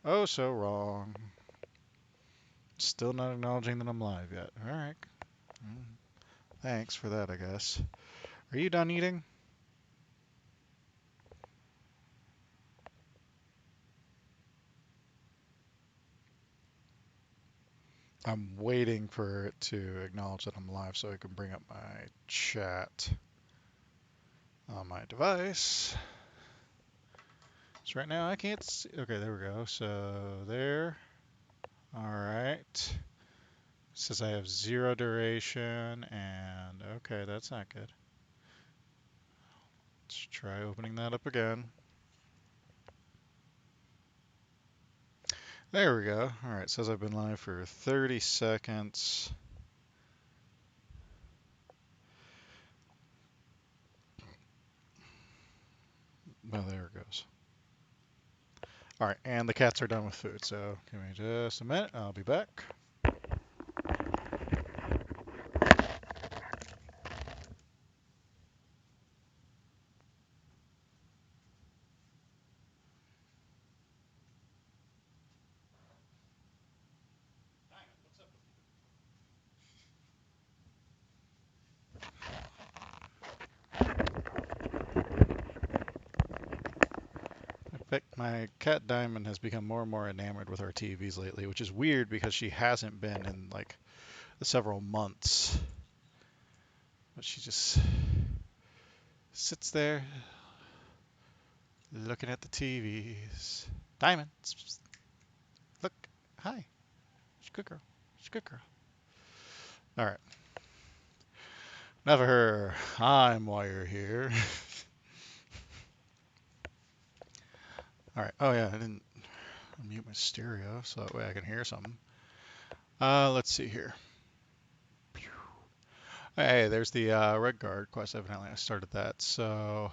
Oh, so wrong. Still not acknowledging that I'm live yet. Alright. Thanks for that, I guess. Are you done eating? I'm waiting for it to acknowledge that I'm live so I can bring up my chat on my device. So right now I can't see. Okay, there we go. So there. Alright. Says I have 0 duration and okay, that's not good. Let's try opening that up again. There we go. Alright, says I've been live for 30 seconds. Oh, there it goes. Alright, and the cats are done with food, so give me just a minute. I'll be back. In fact, my cat Diamond has become more and more enamored with our TVs lately, which is weird because she hasn't been in like several months. But she just sits there looking at the TVs. Diamond, look, hi. She's a good girl. She's a good girl. All right. Enough of her. I'm why you're here. All right. Oh yeah, I didn't mute my stereo so that way I can hear something. Let's see here. Hey, there's the Red Guard quest. Evidently, I started that. So,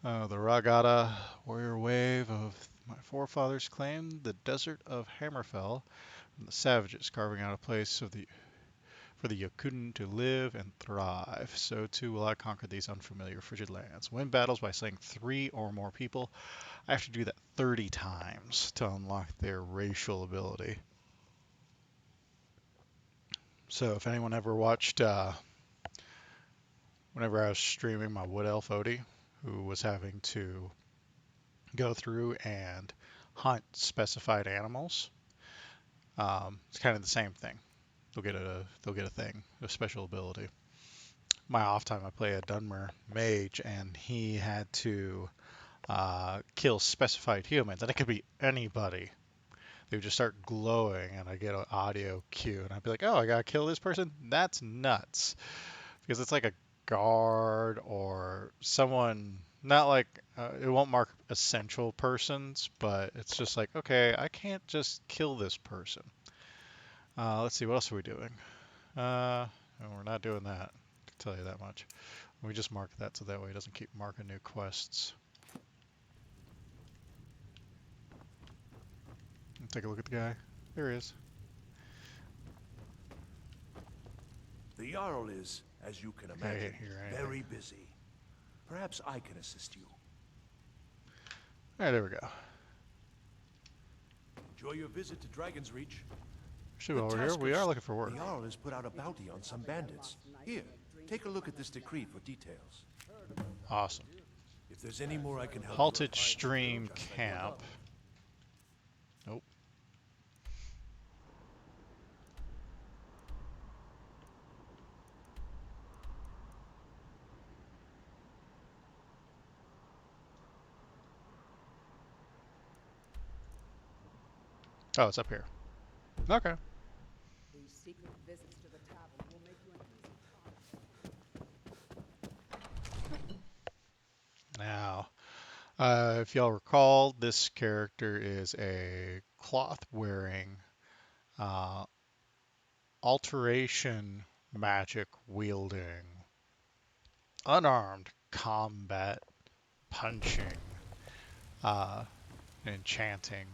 the Ragada warrior wave of my forefathers claimed the desert of Hammerfell from the savages, carving out a place for the Yokuden to live and thrive. So too will I conquer these unfamiliar frigid lands. Win battles by slaying 3 or more people. I have to do that 30 times to unlock their racial ability. So if anyone ever watched, whenever I was streaming my Wood Elf Odie, who was having to go through and hunt specified animals, it's kind of the same thing. They'll get a thing, a special ability. My off time, I play a Dunmer mage, and he had to kill specified humans, and it could be anybody. They would just start glowing, and I get an audio cue, and I'd be like, "Oh, I gotta kill this person? That's nuts!" Because it's like a guard or someone, not like it won't mark essential persons, but it's just like, okay, I can't just kill this person. Let's see, what else are we doing? No, we're not doing that. I can tell you that much. We just mark that so that way it doesn't keep marking new quests. Take a look at the guy. There he is. The Jarl is, as you can imagine, very busy. Perhaps I can assist you. Alright, there we go. Enjoy your visit to Dragon's Reach. Actually, while we're here, we are looking for work. The Jarl has put out a bounty on some bandits. Here, take a look at this decree for details. Awesome. If there's any more I can help Halted stream camp. Nope. Oh, it's up here. Okay. These secret visits to the tavern will make you an easy target. Now, if y'all recall, this character is a cloth-wearing, uh, alteration magic wielding, unarmed combat punching, uh, enchanting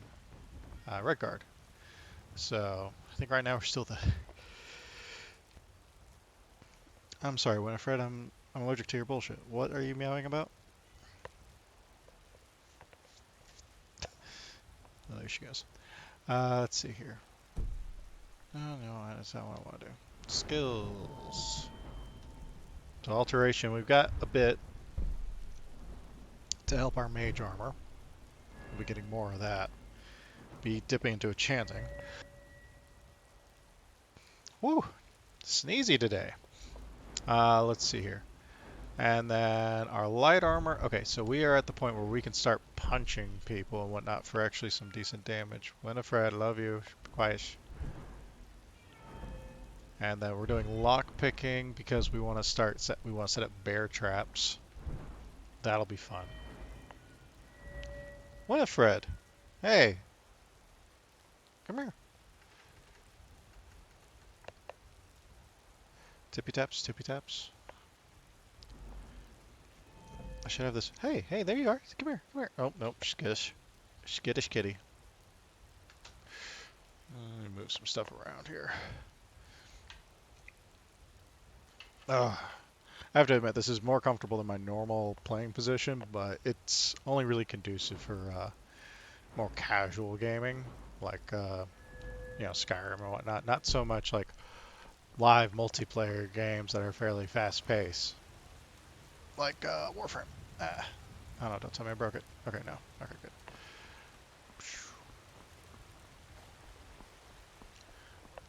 Red Guard. So I think right now we're still the. I'm sorry, Winifred. I'm allergic to your bullshit. What are you meowing about? there she goes. Let's see here. Oh, no, that's not what I want to do. Skills. So alteration, we've got a bit to help our mage armor. We'll be getting more of that. Be dipping into enchanting. Woo! Sneezy today. Let's see here. And then our light armor. Okay, so we are at the point where we can start punching people and whatnot for actually some decent damage. Winifred, love you. Quiet. And then we're doing lock picking because we want to set up bear traps. That'll be fun. Winifred, hey, come here. Tippy taps, tippy taps. I should have this. Hey, hey, there you are. Come here, come here. Oh, nope, skittish. Skittish kitty. Let me move some stuff around here. I have to admit, this is more comfortable than my normal playing position, but it's only really conducive for more casual gaming, like Skyrim and whatnot. Not so much like live multiplayer games that are fairly fast-paced, like Warframe. Oh no, don't tell me I broke it. Okay, no. Okay, good.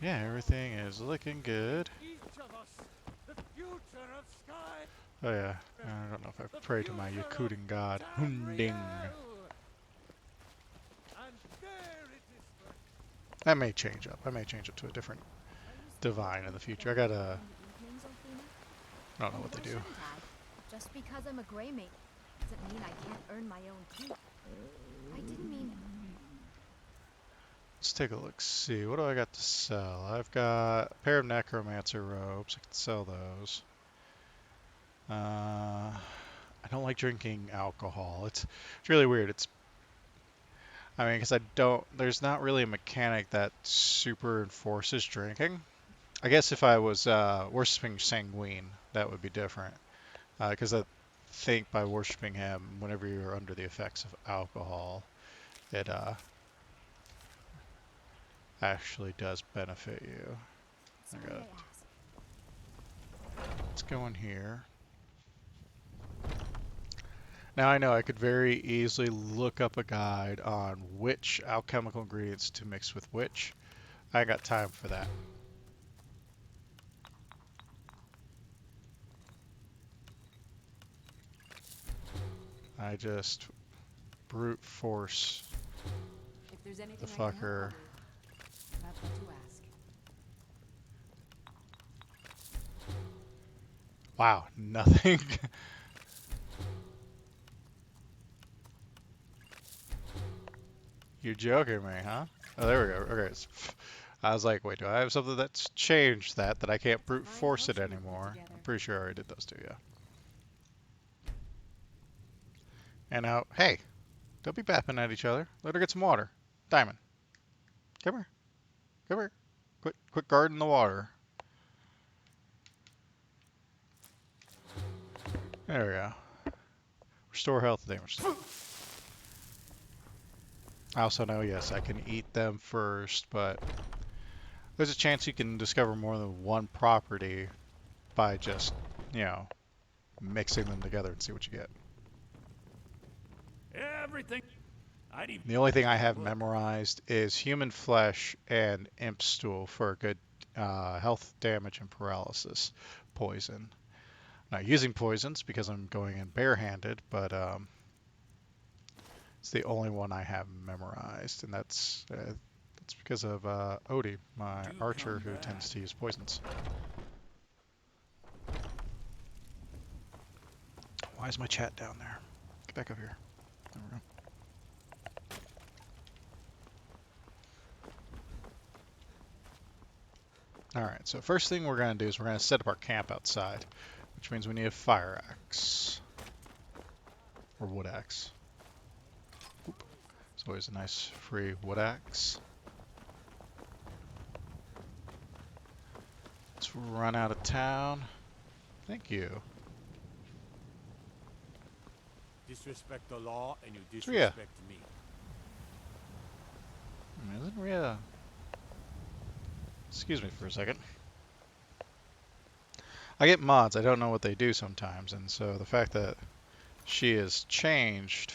Yeah, everything is looking good. Oh yeah, I don't know if I pray to my Yakutin god. Hunding. That may change up. I may change it to a different divine in the future. I don't know what they do. Just because I'm a gray mate doesn't mean I can't earn my own keep. I didn't mean... Let's take a look. See, what do I got to sell? I've got a pair of necromancer robes. I can sell those. I don't like drinking alcohol. It's really weird. Because there's not really a mechanic that super enforces drinking. I guess if I was worshipping Sanguine, that would be different. Because I think by worshipping him, whenever you're under the effects of alcohol, it actually does benefit you. Let's go in here. Now I know I could very easily look up a guide on which alchemical ingredients to mix with which. I ain't got time for that. I just brute force the fucker. Wow, nothing. You're joking me, huh? Oh, there we go. Okay. I was like, wait, do I have something that's changed that I can't brute force it anymore? I'm pretty sure I already did those two, yeah. And now, hey, don't be bapping at each other. Let her get some water. Diamond, come here. Come here. Quit guarding the water. There we go. Restore health damage. I also know, yes, I can eat them first, but there's a chance you can discover more than one property by just, mixing them together and see what you get. Everything. The only thing I have memorized is human flesh and imp stool for good health damage and paralysis. Poison. Not using poisons because I'm going in barehanded, but it's the only one I have memorized, and that's because of Odie, my archer, who tends to use poisons. Why is my chat down there? Get back up here. There we go. Alright, so first thing we're going to do is we're going to set up our camp outside, which means we need a fire axe. Or wood axe. Oop. It's always a nice free wood axe. Let's run out of town. Thank you. Disrespect the law and you disrespect me. Yeah. Excuse me for a second. I get mods, I don't know what they do sometimes, and so the fact that she has changed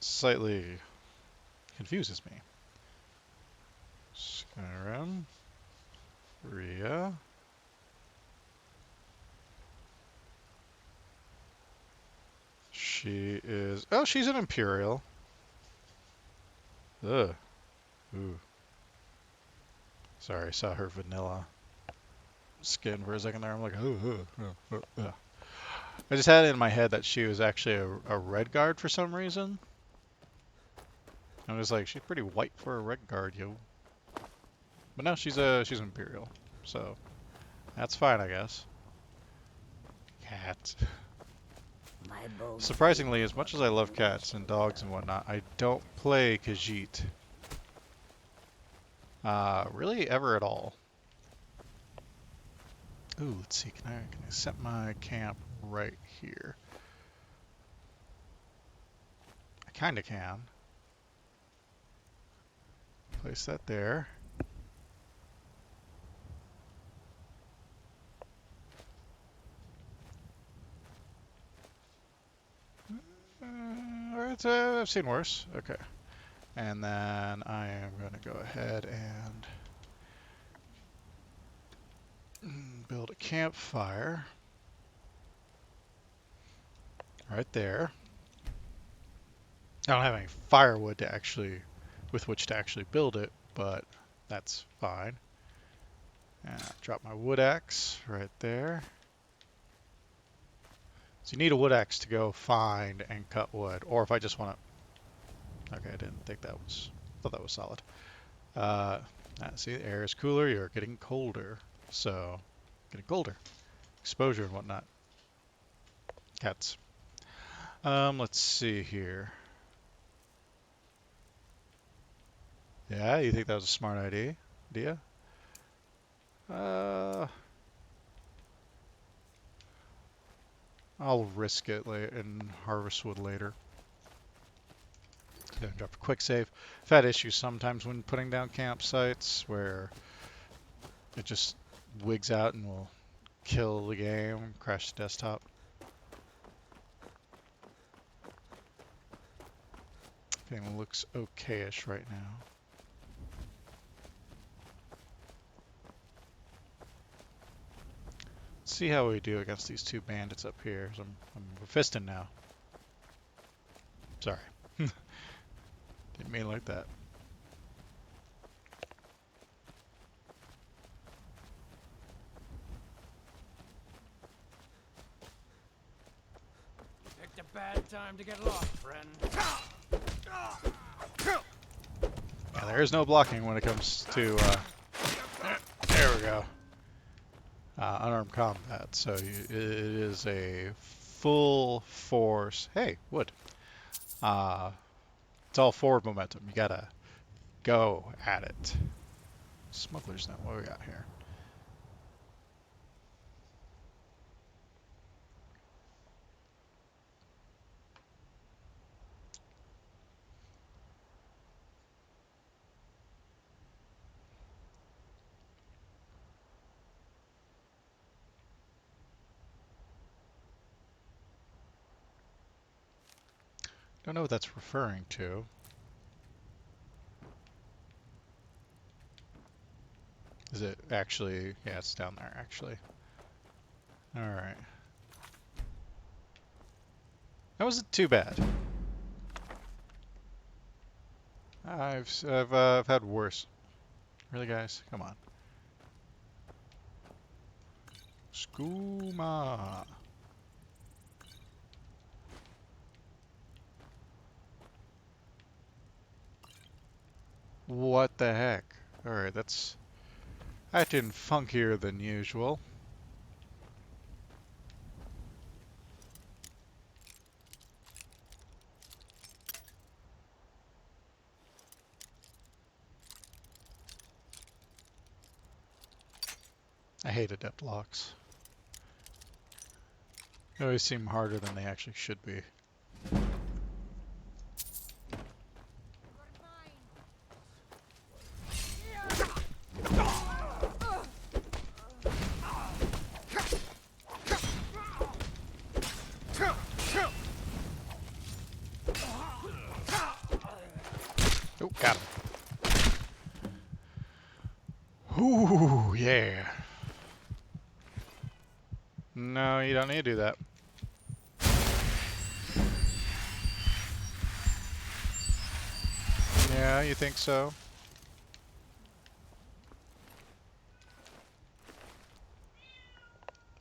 slightly confuses me. Skyrim, Rhea. She is. Oh, she's an Imperial. Ugh. Ooh. Sorry, I saw her vanilla skin for a second there. I'm like, ugh. I just had it in my head that she was actually a red guard for some reason. I was like, she's pretty white for a red guard, yo. But no, she's an Imperial, so that's fine, I guess. Cat. Surprisingly, as much as I love cats and dogs and whatnot, I don't play Khajiit. Really ever at all. Ooh, let's see, can I set my camp right here? I kinda can. Place that there. Alright, I've seen worse. Okay. And then I am going to go ahead and build a campfire right there. I don't have any firewood to with which to actually build it, but that's fine. And I drop my wood axe right there. So you need a wood axe to go find and cut wood, or if I just want to. Okay, I didn't think that was. Thought that was solid. See, the air is cooler. You're getting colder, so getting colder. Exposure and whatnot. Cats. Let's see here. Yeah, you think that was a smart idea? I'll risk it and harvest wood later. Then drop a quick save. I've had issues sometimes when putting down campsites where it just wigs out and will kill the game, crash the desktop. Everything looks okay-ish right now. Let's see how we do against these two bandits up here. So I'm fisting now. Sorry. Didn't mean like that. Picked a bad time to get lost, friend. Yeah, there is no blocking when it comes to. There we go. Unarmed combat. So it is a full force. Hey, wood. It's all forward momentum. You gotta go at it. Smugglers now. What do we got here? Don't know what that's referring to. Is it actually? Yeah, it's down there actually. All right. That wasn't too bad. I've had worse. Really, guys? Come on. Skooma. What the heck? Alright, that's acting funkier than usual. I hate adept locks. They always seem harder than they actually should be. Oh, got him. Ooh, yeah. No, you don't need to do that. Yeah, you think so?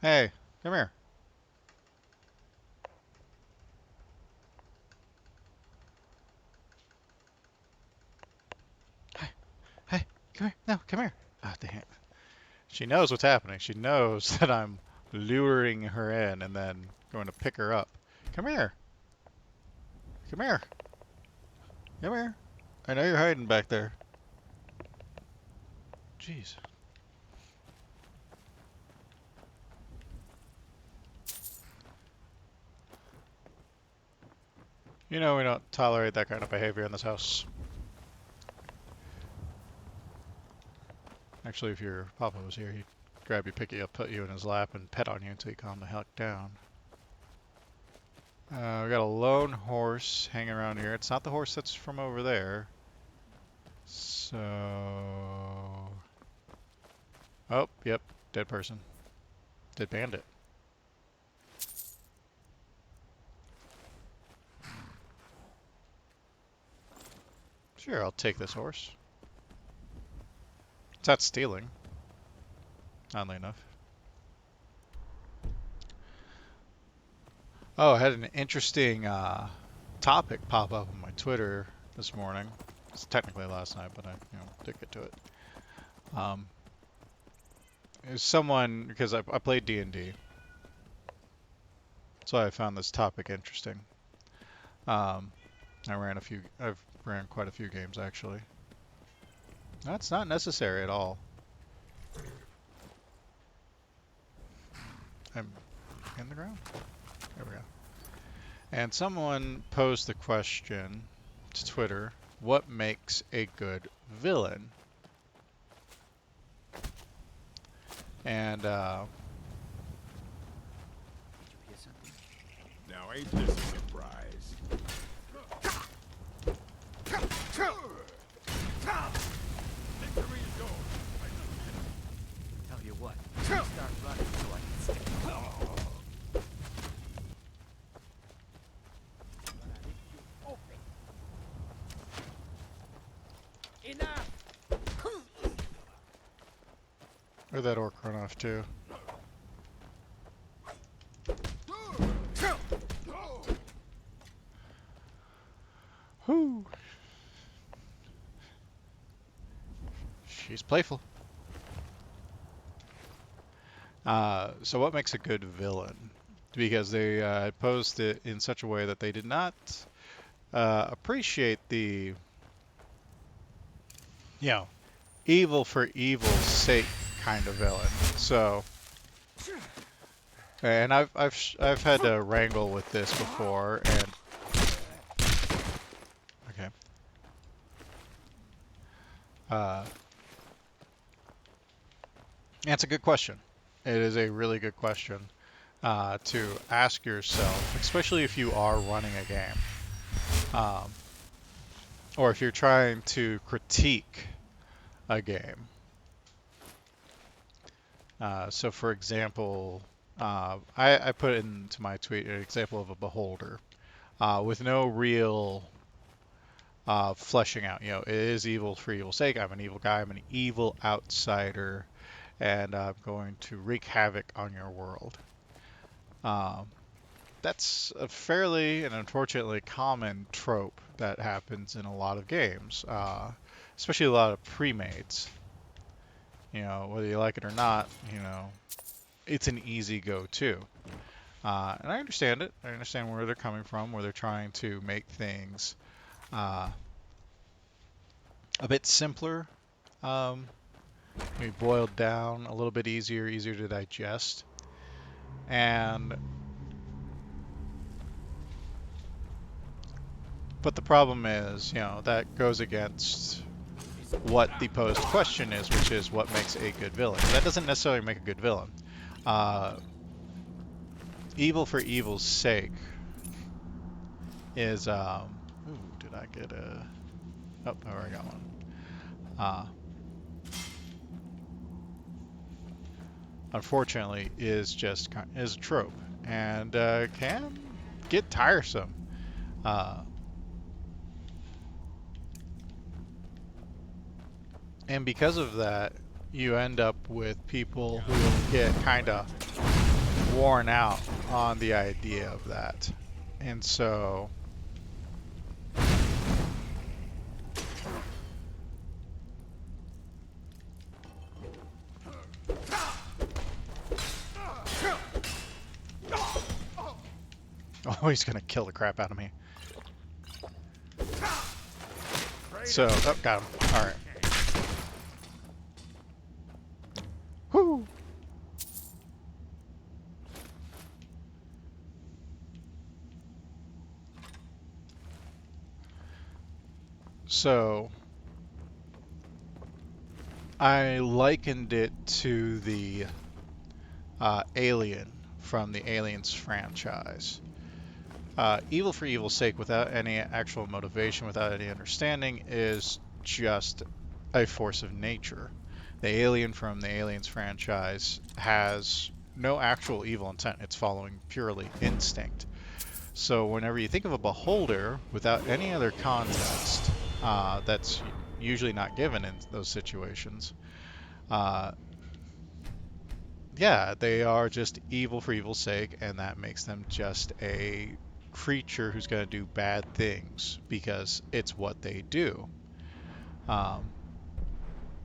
Hey, come here. Hey, come here. No, come here. Ah, damn. She knows what's happening. She knows that I'm luring her in and then going to pick her up. Come here. Come here. Come here. I know you're hiding back there. Jeez. You know we don't tolerate that kind of behavior in this house. Actually, if your papa was here, he'd grab you, pick you up, put you in his lap, and pet on you until you calm the heck down. We got a lone horse hanging around here. It's not the horse that's from over there. So... Oh, yep. Dead person. Dead bandit. Sure, I'll take this horse. It's not stealing. Oddly enough. Oh, I had an interesting topic pop up on my Twitter this morning. It's technically last night, but I did get to it. It was someone, because I played D&D, so I found this topic interesting. I've ran quite a few games actually. That's not necessary at all. I'm in the ground. There we go. And someone posed the question to Twitter, what makes a good villain? And Now ain't this a surprise? Victory is yours. Tell you what, start running so I can stay. Enough! where'd that orc run off to? Whoo! She's playful. So what makes a good villain? Because they posed it in such a way that they did not appreciate the, evil for evil's sake kind of villain. So, and I've had to wrangle with this before, and okay. And it's a good question. It is a really good question to ask yourself, especially if you are running a game, or if you're trying to critique a game. So, for example, I put into my tweet an example of a beholder with no real fleshing out. It is evil for evil's sake. I'm an evil guy. I'm an evil outsider, and I'm going to wreak havoc on your world. That's a fairly and unfortunately common trope that happens in a lot of games, especially a lot of pre-mades. Whether you like it or not, it's an easy go-to. And I understand it. I understand where they're coming from, where they're trying to make things a bit simpler, maybe boiled down a little bit easier to digest. But the problem is, that goes against what the posed question is, which is what makes a good villain. That doesn't necessarily make a good villain. Evil for evil's sake is Ooh, did I get a... Oh, I already got one. Uh, Unfortunately, is a trope and can get tiresome. Uh, and because of that, you end up with people who get kind of worn out on the idea of that. And so oh, he's gonna kill the crap out of me. So, oh, got him. All right. Whoo! So, I likened it to the Alien from the Aliens franchise. Evil for evil's sake, without any actual motivation, without any understanding, is just a force of nature. The alien from the Aliens franchise has no actual evil intent. It's following purely instinct. So whenever you think of a beholder without any other context, that's usually not given in those situations. Uh, yeah, they are just evil for evil's sake, and that makes them just a creature who's going to do bad things because it's what they do. Um,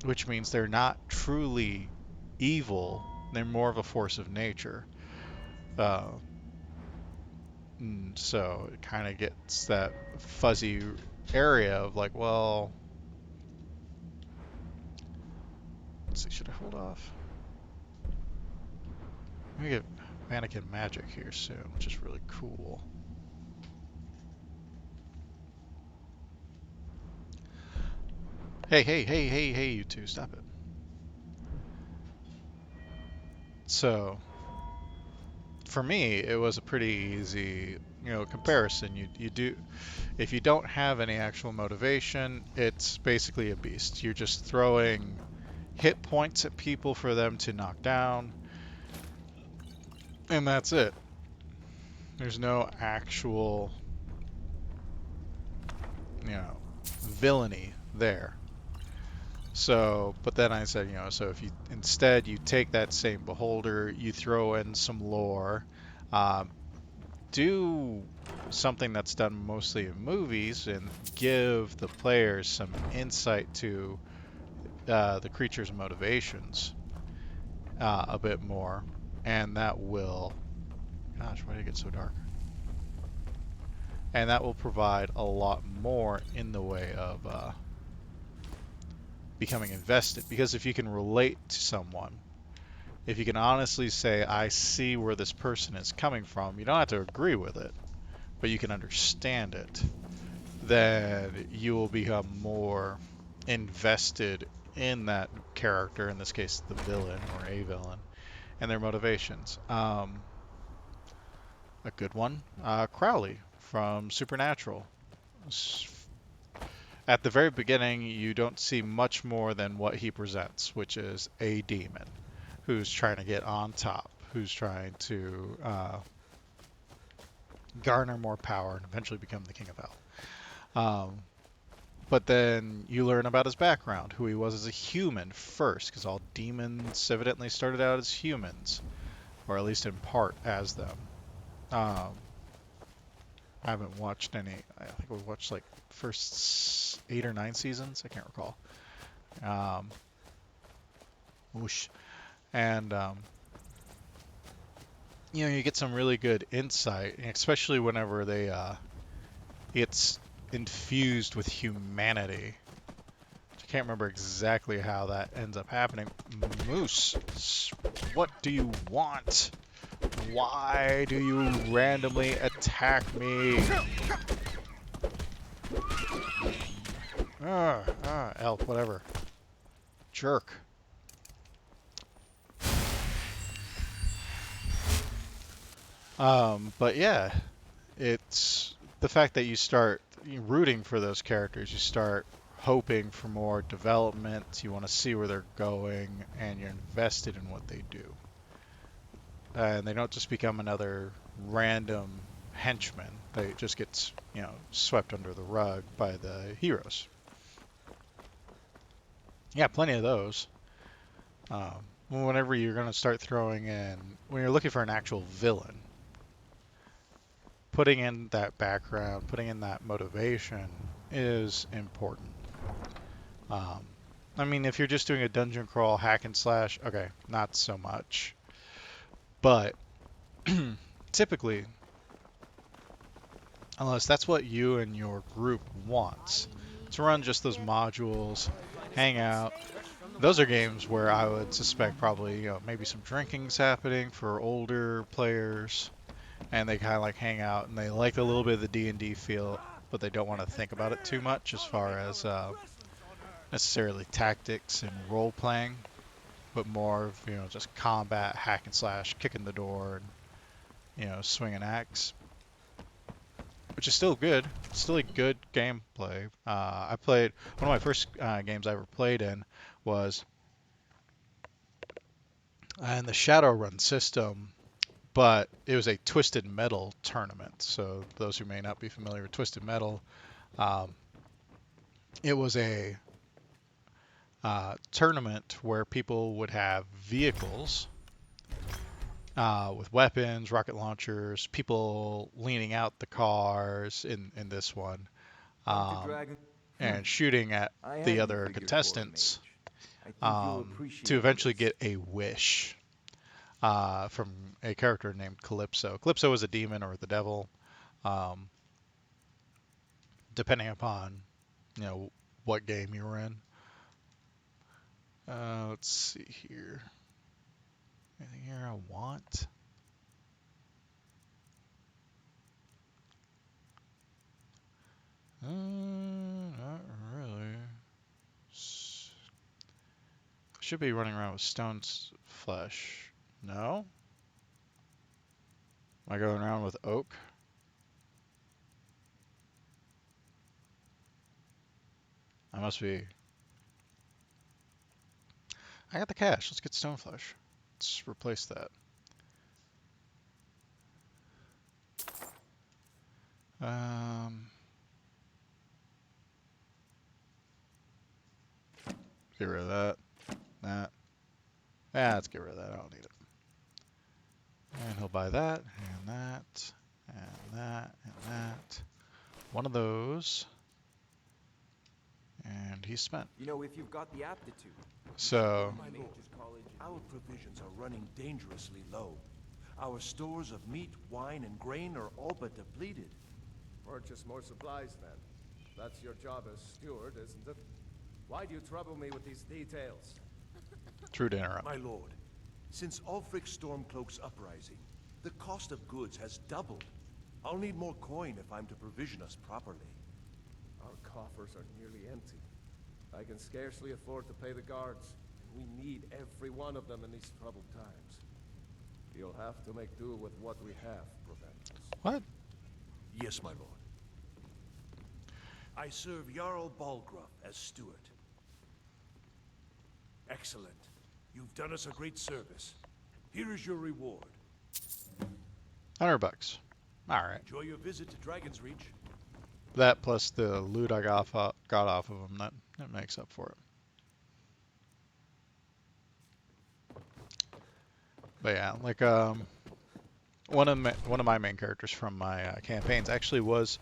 which means they're not truly evil, they're more of a force of nature. Uh, and so it kind of gets that fuzzy area of like, well, let's see, should I hold off? We get mannequin magic here soon, which is really cool. Hey, hey, hey, hey, hey, you two, stop it. So, for me, it was a pretty easy, comparison. You do, if you don't have any actual motivation, it's basically a beast. You're just throwing hit points at people for them to knock down, and that's it. There's no actual, villainy there. So, but then I said, so if you instead you take that same beholder, you throw in some lore, um, do something that's done mostly in movies and give the players some insight to the creature's motivations a bit more, and that will, gosh, why did it get so dark? And that will provide a lot more in the way of becoming invested. Because if you can relate to someone, if you can honestly say, I see where this person is coming from, you don't have to agree with it, but you can understand it, then you will become more invested in that character, in this case the villain or a villain, and their motivations. A good one, Crowley from Supernatural. At the very beginning, you don't see much more than what he presents, which is a demon who's trying to get on top, who's trying to garner more power and eventually become the king of hell. But then you learn about his background, who he was as a human first, because all demons evidently started out as humans, or at least in part as them. I haven't watched any. I think we watched like first 8 or 9 seasons. I can't recall. Whoosh. And you get some really good insight, especially whenever they it's infused with humanity. I can't remember exactly how that ends up happening. Moose, what do you want? Why do you randomly attack me? Elf, whatever. Jerk. But yeah, it's the fact that you start, rooting for those characters. You start hoping for more development. You want to see where they're going, and you're invested in what they do. And they don't just become another random henchman. They just get, swept under the rug by the heroes. Yeah, plenty of those. Whenever you're going to start throwing in, when you're looking for an actual villain, putting in that background, putting in that motivation is important. I mean, if you're just doing a dungeon crawl, hack and slash, okay, not so much. But typically, unless that's what you and your group wants, to run just those modules, hang out, those are games where I would suspect probably, maybe some drinking's happening for older players, and they kind of like hang out and they like a little bit of the D&D feel, but they don't want to think about it too much as far as necessarily tactics and role playing, but more of just combat, hack and slash, kicking the door, and swing an axe, which is still good. Still a good gameplay. I played one of my first games I ever played in was in the Shadowrun system, but it was a Twisted Metal tournament. So those who may not be familiar with Twisted Metal, it was a tournament where people would have vehicles with weapons, rocket launchers, people leaning out the cars in this one, and shooting at the other contestants to eventually get a wish from a character named Calypso. Calypso is a demon or the devil, depending upon what game you were in. Let's see here. Anything here I want? Not really. Should be running around with stone's flesh. No? Am I going around with oak? I must be. I got the cash. Let's get stone flesh. Let's replace that. Get rid of that. That. Yeah, let's get rid of that. I don't need it. And he'll buy that, and that, and that, and that. One of those. And he's spent. If you've got the aptitude. So. Our provisions are running dangerously low. Our stores of meat, wine, and grain are all but depleted. Purchase more supplies, then. That's your job as steward, isn't it? Why do you trouble me with these details? True to interrupt. My lord, since Ulfric's Stormcloak's uprising, the cost of goods has doubled. I'll need more coin if I'm to provision us properly. Our coffers are nearly empty. I can scarcely afford to pay the guards, and we need every one of them in these troubled times. You'll have to make do with what we have, Proventus. What? Yes, my lord. I serve Jarl Balgruuf as steward. Excellent. You've done us a great service. Here is your reward. $100. All right. Enjoy your visit to Dragon's Reach. That plus the loot I got off of him, that makes up for it. But yeah, like one of my main characters from my campaigns actually was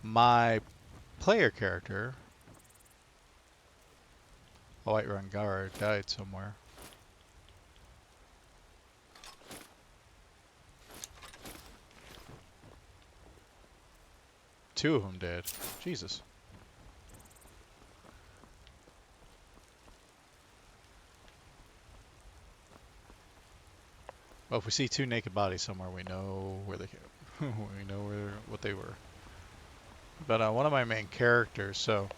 my player character. A Whiterun guard died somewhere. Two of them did. Jesus. Well, if we see two naked bodies somewhere, we know where they came. We know what they were. But one of my main characters, so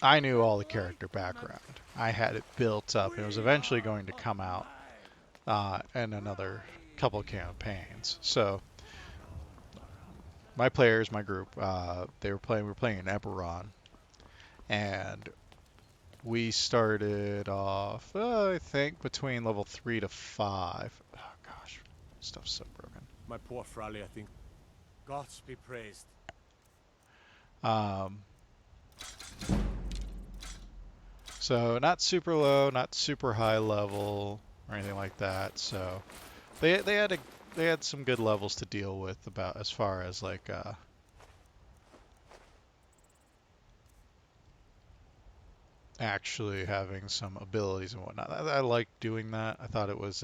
I knew all the character background. I had it built up. It was eventually going to come out in another couple campaigns. So my players, my group, we were playing in Eberron, and we started off, I think, between level 3 to 5. Oh gosh, stuff's so broken. My poor Frally, I think. Gods be praised. Um, so not super low, not super high level or anything like that. So they had some good levels to deal with about as far as like actually having some abilities and whatnot. I liked doing that. I thought it was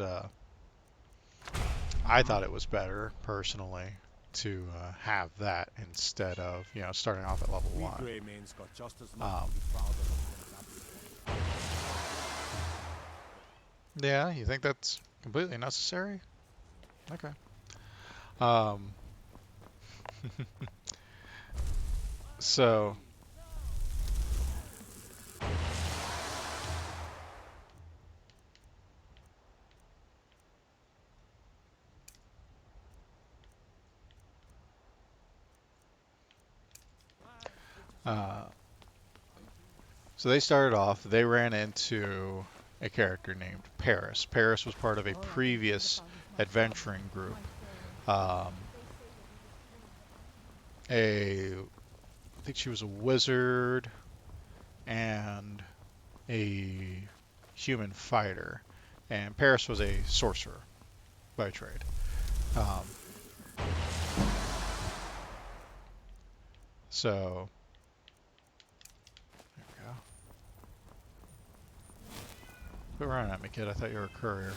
better personally to have that instead of starting off at level We 1. Greymanes got just as much Um, to be proud of as yeah, you think that's completely necessary? Okay. Um, so uh, so they started off. They ran into a character named Paris. Paris was part of a previous adventuring group. Um, I think she was a wizard and a human fighter, and Paris was a sorcerer by trade. Um, so there we go. Quit running at me, kid. I thought you were a courier.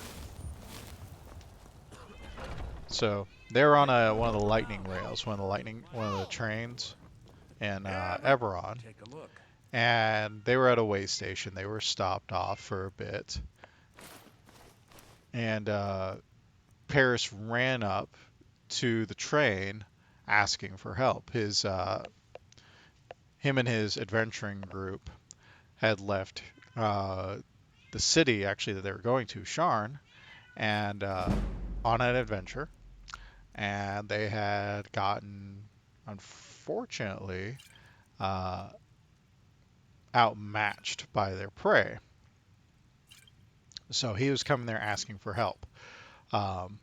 So they were on one of the lightning rails, one of the trains in Eberron, Take a look. and they were at a way station. They were stopped off for a bit, and Paris ran up to the train asking for help. Him and his adventuring group had left the city actually that they were going to, Sharn, and on an adventure, and they had gotten, unfortunately, uh, outmatched by their prey. So he was coming there asking for help. Um,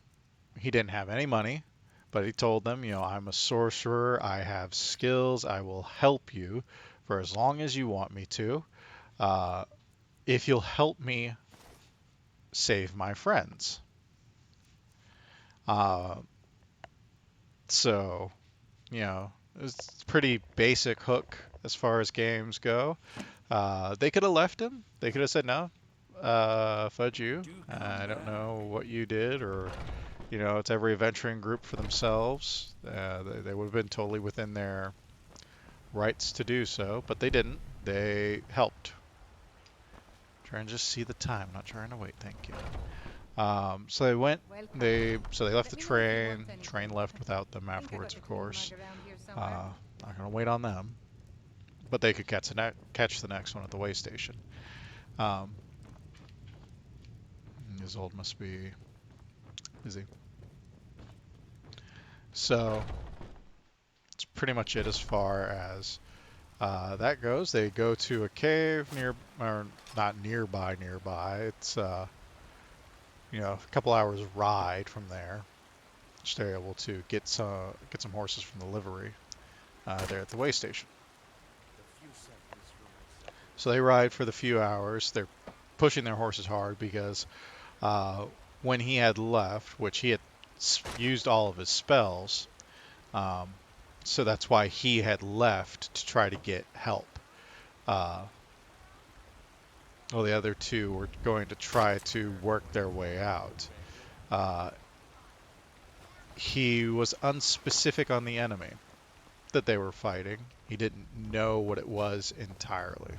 he didn't have any money, but he told them, I'm a sorcerer. I have skills. I will help you for as long as you want me to. Uh, if you'll help me save my friends. Uh, so, it's a pretty basic hook as far as games go. They could have left him. They could have said, no, fudge you. I don't know what you did, or, it's every adventuring group for themselves. They would have been totally within their rights to do so, but they didn't. They helped. Try and just see the time, not trying to wait, thank you. So they went, Welcome. so they left the Let me know if you want train. anything. Train left without them Think I afterwards, got of the clean course. mug around here somewhere. Not gonna wait on them, but they could catch the next one at the way station. Um, Isolde must be busy. So that's pretty much it as far as that goes. They go to a cave or not nearby. It's a couple hours ride from there. Which they're able to get some horses from the livery there at the way station. So they ride for the few hours. They're pushing their horses hard because when he had left, which he had used all of his spells, um, so that's why he had left to try to get help. Well, the other two were going to try to work their way out. He was unspecific on the enemy that they were fighting. He didn't know what it was entirely.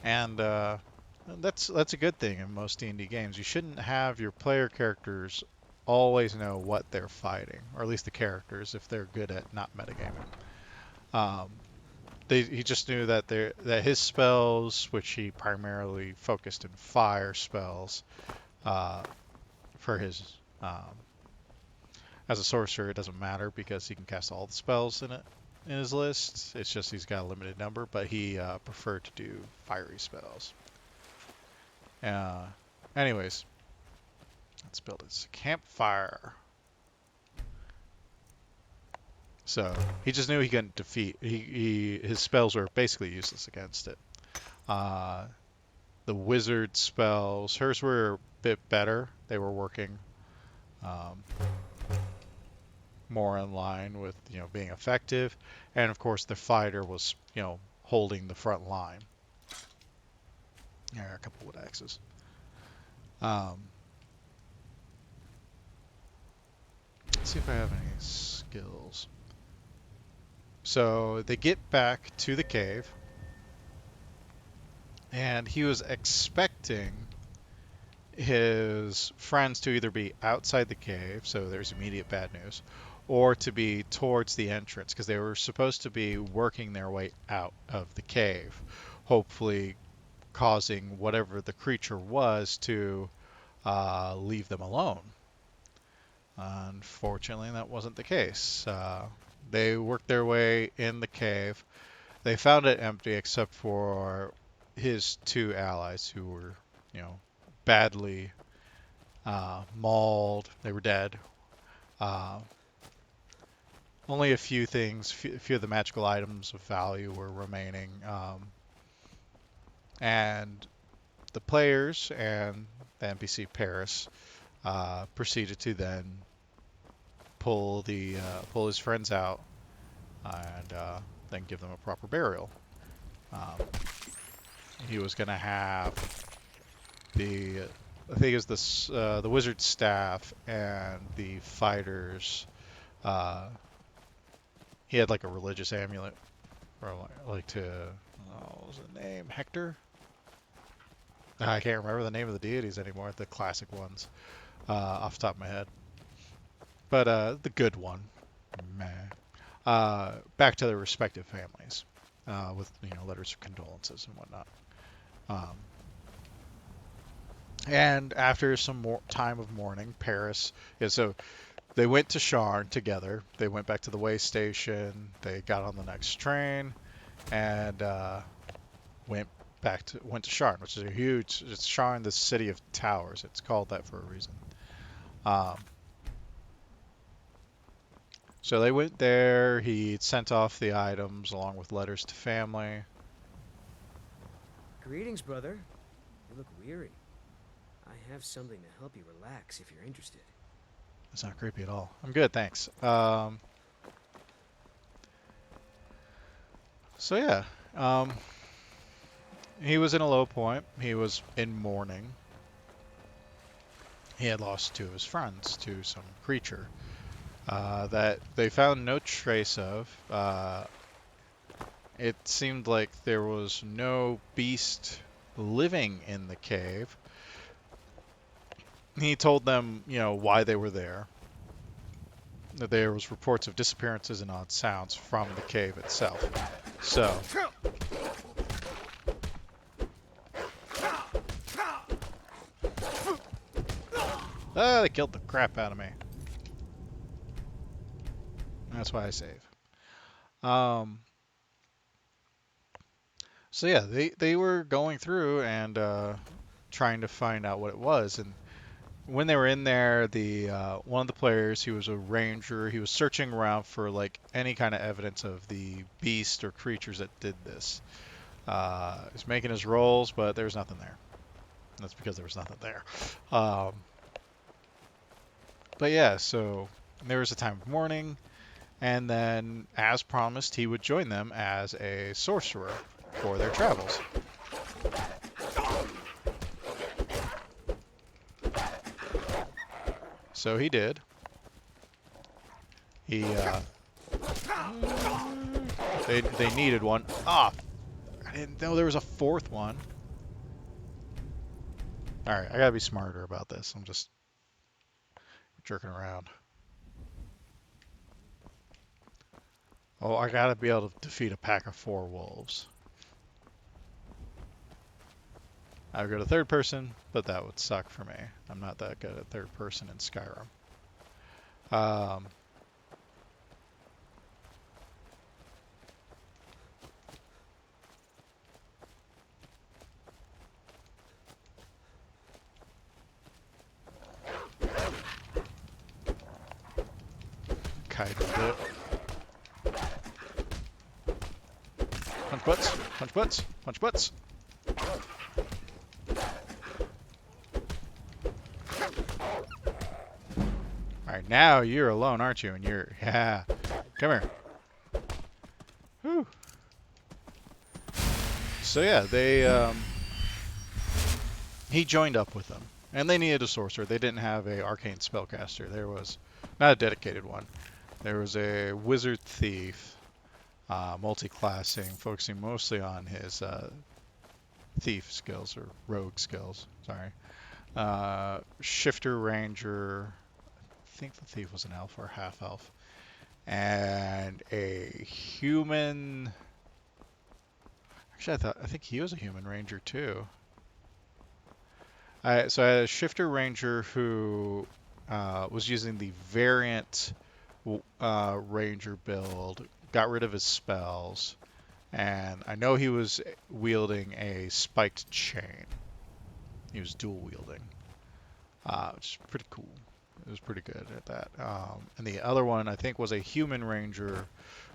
And that's a good thing in most D&D games. You shouldn't have your player characters always know what they're fighting, or at least the characters if they're good at not metagaming. He just knew that his spells, which he primarily focused in fire spells, for his As a sorcerer, it doesn't matter because he can cast all the spells in his list. It's just he's got a limited number, but he preferred to do fiery spells. Uh, anyways, let's build this campfire. So he just knew he couldn't defeat. His spells were basically useless against it. The wizard spells, hers were a bit better. They were working um, more in line with being effective, and of course the fighter was holding the front line. There are a couple wood axes. Let's see if I have any skills. So they get back to the cave, and he was expecting his friends to either be outside the cave, so there's immediate bad news, or to be towards the entrance, because they were supposed to be working their way out of the cave, hopefully causing whatever the creature was to leave them alone. Unfortunately, that wasn't the case. They worked their way in the cave. They found it empty except for his two allies who were, badly mauled. They were dead. Only a few things, a few of the magical items of value were remaining. And the players and the NPC Paris proceeded to then pull his friends out and then give them a proper burial. He was going to have I think it was the wizard's staff and the fighters. He had like a religious amulet, or like to, what was the name? Hector? I can't remember the name of the deities anymore. The classic ones, off the top of my head. But the good one, back to their respective families, with letters of condolences and whatnot. And after some more time of mourning, Paris. Yeah, so they went to Sharn together. They went back to the way station. They got on the next train, and went to Sharn, which is It's Sharn, the city of towers. It's called that for a reason. So they went there. He sent off the items along with letters to family. Greetings, brother. You look weary. I have something to help you relax if you're interested. It's not creepy at all. I'm good, thanks. So yeah, he was in a low point. He was in mourning. He had lost two of his friends to some creature that they found no trace of. It seemed like there was no beast living in the cave. He told them, why they were there. That there was reports of disappearances and odd sounds from the cave itself. So, they killed the crap out of me. That's why I save. So yeah, they were going through and trying to find out what it was, and when they were in there, the one of the players, he was a ranger. He was searching around for like any kind of evidence of the beast or creatures that did this. He's making his rolls, but there was nothing there. And that's because there was nothing there. But yeah, so there was a time of mourning, and then, as promised, he would join them as a sorcerer for their travels. So he did. He they needed one. Ah, I didn't know there was a fourth one. All right, I gotta be smarter about this. I'm just jerking around. Oh, I gotta be able to defeat a pack of 4 wolves. I would go to third person, but that would suck for me. I'm not that good at third person in Skyrim. Um, kind of it. Punch butts, punch butts, punch butts. Alright, now you're alone, aren't you? And you're, yeah. Come here. Whew. So yeah, he joined up with them. And they needed a sorcerer. They didn't have a arcane spellcaster. There was, not a dedicated one. There was a wizard thief, multi-classing, focusing mostly on his thief skills, or rogue skills, sorry. Shifter ranger, I think the thief was an elf or half elf. And a human, actually I think he was a human ranger too. So I had a shifter ranger who was using the variant ranger build, got rid of his spells, and I know he was wielding a spiked chain. He was dual wielding, which is pretty cool. It was pretty good at that. And the other one I think was a human ranger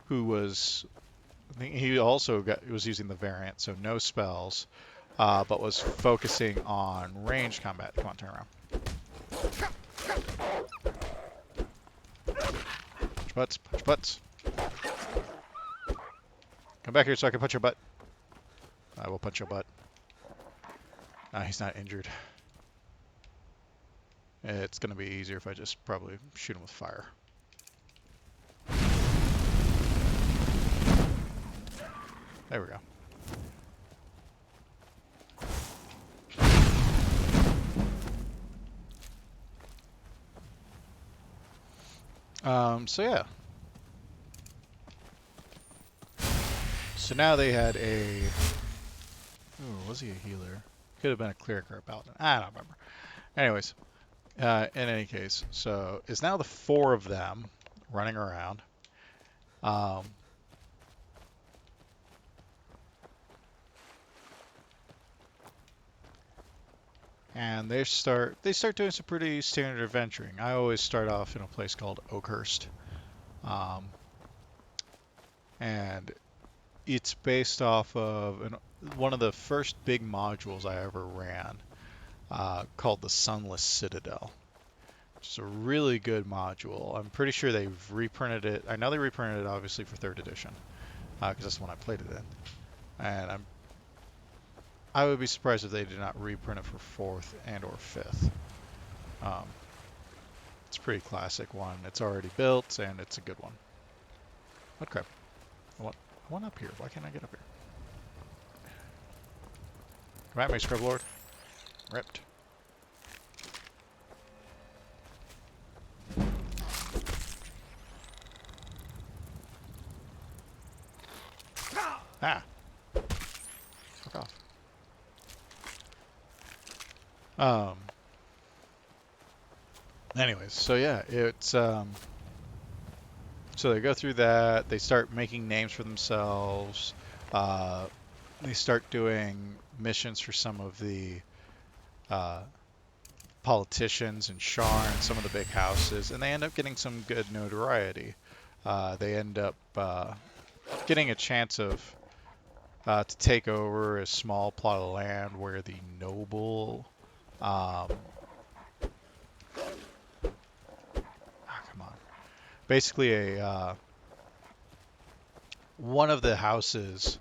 who was, I think he also was using the variant, so no spells, but was focusing on ranged combat. Come on, turn around. Punch butts, punch butts. Come back here so I can punch your butt. I will punch your butt. He's not injured. It's going to be easier if I just probably shoot him with fire. There we go. So yeah. So now they had a... Ooh, was he a healer? Could have been a cleric or a paladin. I don't remember. Anyways, in any case, so it's now the four of them running around. And they start doing some pretty standard adventuring. I always start off in a place called Oakhurst. And it's based off of one of the first big modules I ever ran, called the Sunless Citadel. It's a really good module. I'm pretty sure they've reprinted it. I know they reprinted it obviously for 3rd edition, because that's the one I played it in. And I would be surprised if they did not reprint it for 4th and or 5th. It's a pretty classic one. It's already built and it's a good one. What crap? I want up here. Why can't I get up here? Come at me, Scrub Lord. Ripped. Ah. Fuck off. Anyways, so yeah, it's so they go through that, they start making names for themselves, they start doing missions for some of the politicians in Shar and some of the big houses, and they end up getting some good notoriety. They end up getting a chance of to take over a small plot of land where the noble come on. Basically, one of the houses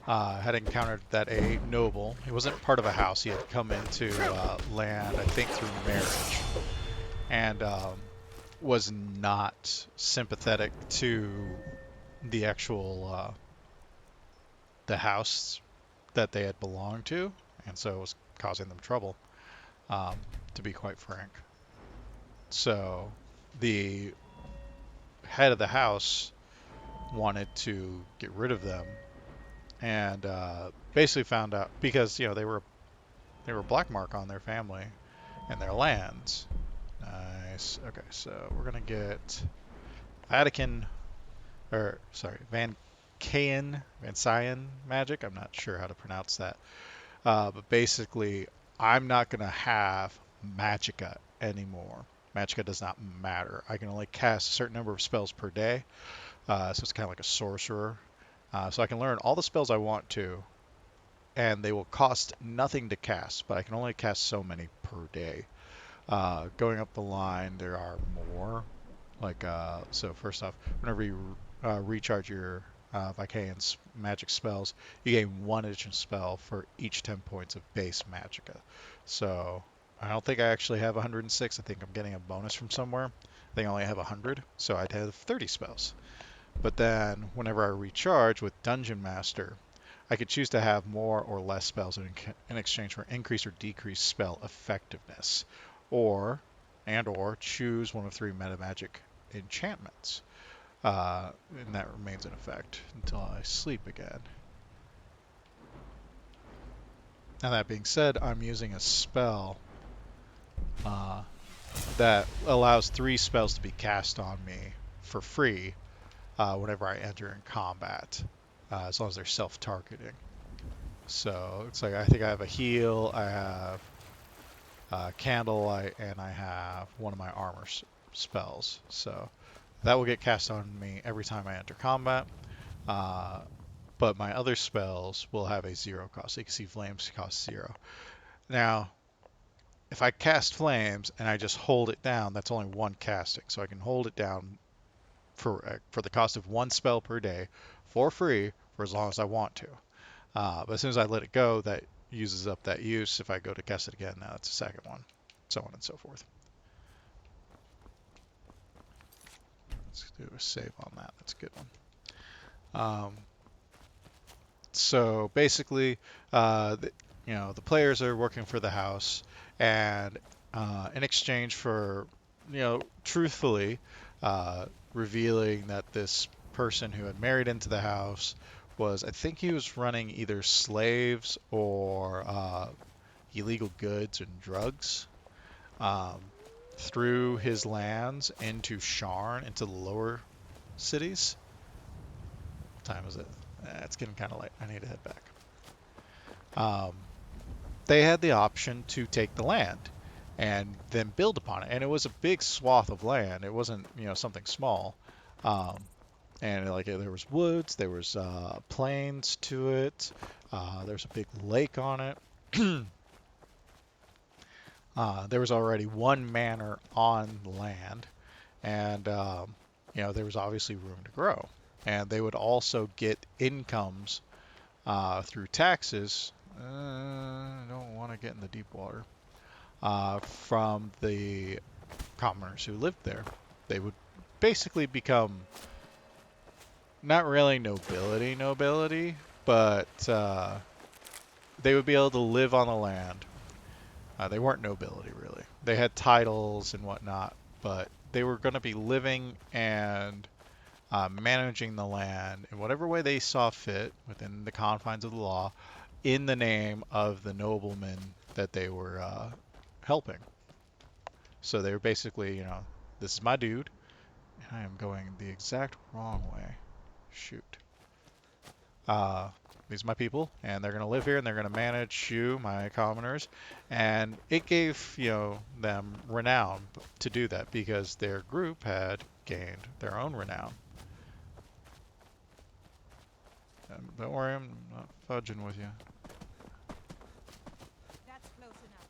had encountered that a noble, he wasn't part of a house, he had come into land, I think through marriage, and was not sympathetic to the actual, the house that they had belonged to, and so it was causing them trouble, to be quite frank. So the head of the house wanted to get rid of them, and basically found out, because they were black mark on their family and their lands. Nice. nice. Okay, so we're gonna get Vatican, or sorry, Van Cyan magic. I'm not sure how to pronounce that. But basically, I'm not gonna have Magicka anymore. Magicka does not matter. I can only cast a certain number of spells per day, so it's kind of like a sorcerer. So I can learn all the spells I want to, and they will cost nothing to cast, but I can only cast so many per day. Going up the line, there are more. Like, so first off, whenever you recharge your Vicarian's magic spells, you gain one additional spell for each 10 points of base magicka. So I don't think I actually have 106. I think I'm getting a bonus from somewhere. I think I only have 100, so I'd have 30 spells. But then whenever I recharge with Dungeon Master, I could choose to have more or less spells in exchange for increase or decrease spell effectiveness, or choose one of 3 meta magic enchantments, and that remains in effect until I sleep again. Now that being said, I'm using a spell that allows 3 spells to be cast on me for free whenever I enter in combat, as long as they're self-targeting. So it's like I think I have a heal, I have candlelight, and I have one of my armor spells. So that will get cast on me every time I enter combat. But my other spells will have a 0 cost. So you can see flames cost 0. Now, if I cast flames and I just hold it down, that's only 1 casting. So I can hold it down for the cost of 1 spell per day for free for as long as I want to. But as soon as I let it go, that uses up that use. If I go to cast it again, now it's a second one, so on and so forth. Let's do a save on that. That's a good one. So basically, the players are working for the house, and in exchange for, truthfully revealing that this person who had married into the house I think he was running either slaves or illegal goods and drugs um, through his lands into Sharn, into the lower cities. What time is it? It's getting kind of late. I need to head back. They had the option to take the land and then build upon it. And it was a big swath of land. It wasn't, something small. And like there was woods, there was plains to it. There's a big lake on it. There was already 1 manor on the land, and there was obviously room to grow. And they would also get incomes through taxes. I don't want to get in the deep water. From the commoners who lived there. They would basically become not really nobility, but they would be able to live on the land. They weren't nobility, really. They had titles and whatnot, but they were going to be living and managing the land in whatever way they saw fit within the confines of the law, in the name of the noblemen that they were helping. So they were basically, this is my dude, and I am going the exact wrong way. Shoot. These are my people, and they're going to live here, and they're going to manage you, my commoners. And it gave, them renown to do that, because their group had gained their own renown. Don't worry, I'm not fudging with you. That's close enough.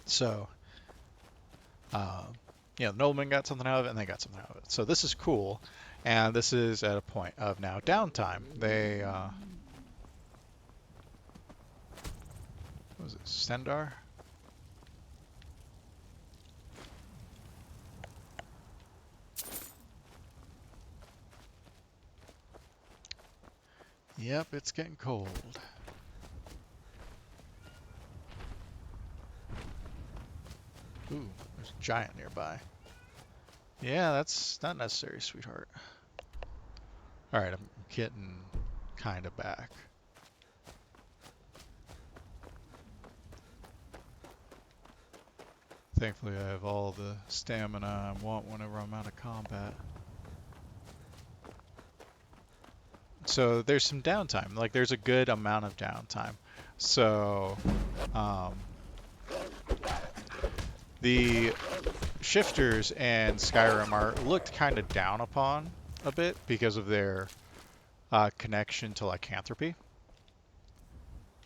So, the noblemen got something out of it, and they got something out of it. So this is cool, and this is at a point of now downtime. They, what was it, Stendar? Yep, it's getting cold. Ooh, there's a giant nearby. Yeah, that's not necessary, sweetheart. Alright, I'm getting kind of back. Thankfully, I have all the stamina I want whenever I'm out of combat. So there's some downtime. Like, there's a good amount of downtime. So, um, the shifters and Skyrim are looked kind of down upon a bit because of their connection to lycanthropy.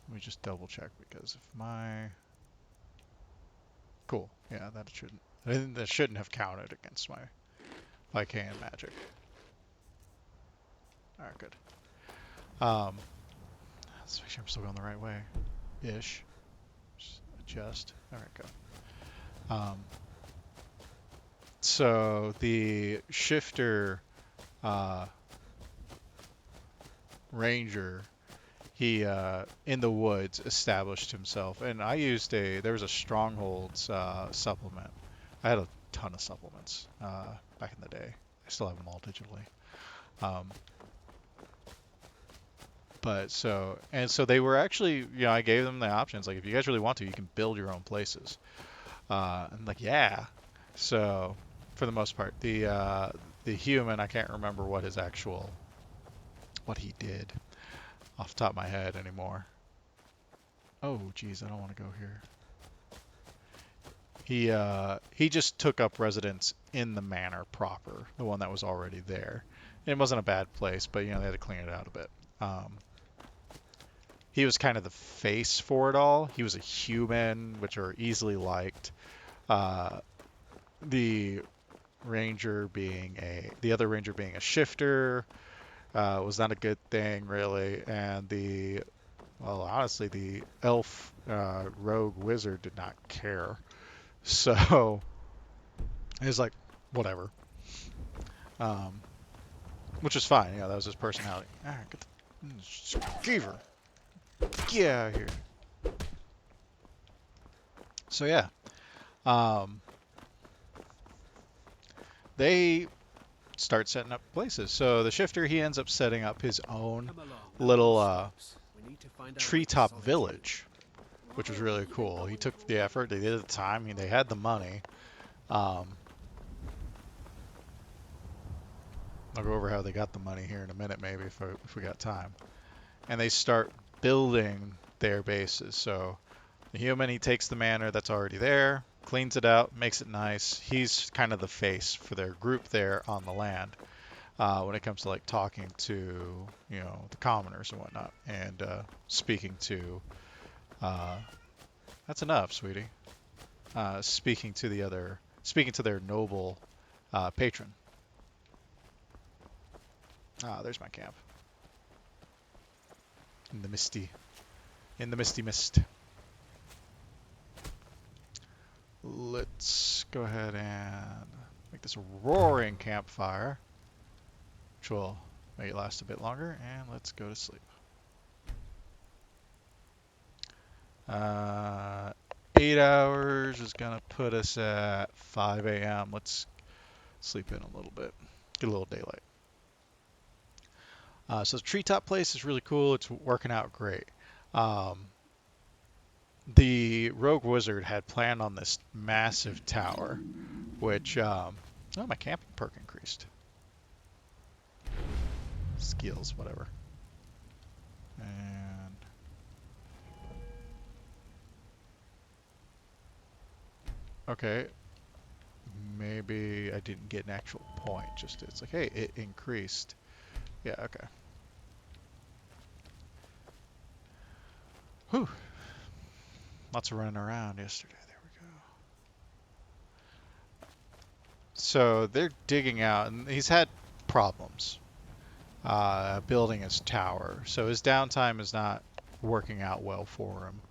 Let me just double check because if my cool, yeah, that shouldn't have counted against my Lycan magic. All right, good. Let's make sure I'm still going the right way, ish. Just adjust. All right, go. So the shifter ranger, he in the woods established himself, and I used there was a strongholds supplement. I had a ton of supplements back in the day. I still have them all digitally. But so they were actually, I gave them the options. Like, if you guys really want to, you can build your own places. And like, yeah. So for the most part, the human, I can't remember what he did off the top of my head anymore. Oh, geez, I don't want to go here. He just took up residence in the manor proper, the one that was already there. It wasn't a bad place, but they had to clean it out a bit. He was kind of the face for it all. He was a human, which are easily liked. The other ranger being a shifter was not a good thing, really. And honestly, the elf rogue wizard did not care. So it was like, whatever. Which was fine. That was his personality. All right, get the Skeever. Get out of here. So yeah, they start setting up places. So the shifter, he ends up setting up his own little treetop village, which was really cool. He took the effort. They did the time. They had the money. I'll go over how they got the money here in a minute, maybe if we got time. And they start building their bases. So the human, he takes the manor that's already there, cleans it out, makes it nice. He's kind of the face for their group there on the land when it comes to like talking to the commoners and whatnot, and speaking to. That's enough, sweetie. Speaking to their noble patron. There's my camp. In the misty mist. Let's go ahead and make this a roaring campfire, which will make it last a bit longer, and let's go to sleep. 8 hours is gonna put us at 5 a.m. Let's sleep in a little bit, get a little daylight. So the treetop place is really cool. It's working out great. The rogue wizard had planned on this massive tower, which my camping perk increased. Skills, whatever. And okay, maybe I didn't get an actual point. Just it's like, hey, it increased. Yeah, okay. Whew. Lots of running around yesterday. There we go. So they're digging out, and he's had problems building his tower. So his downtime is not working out well for him.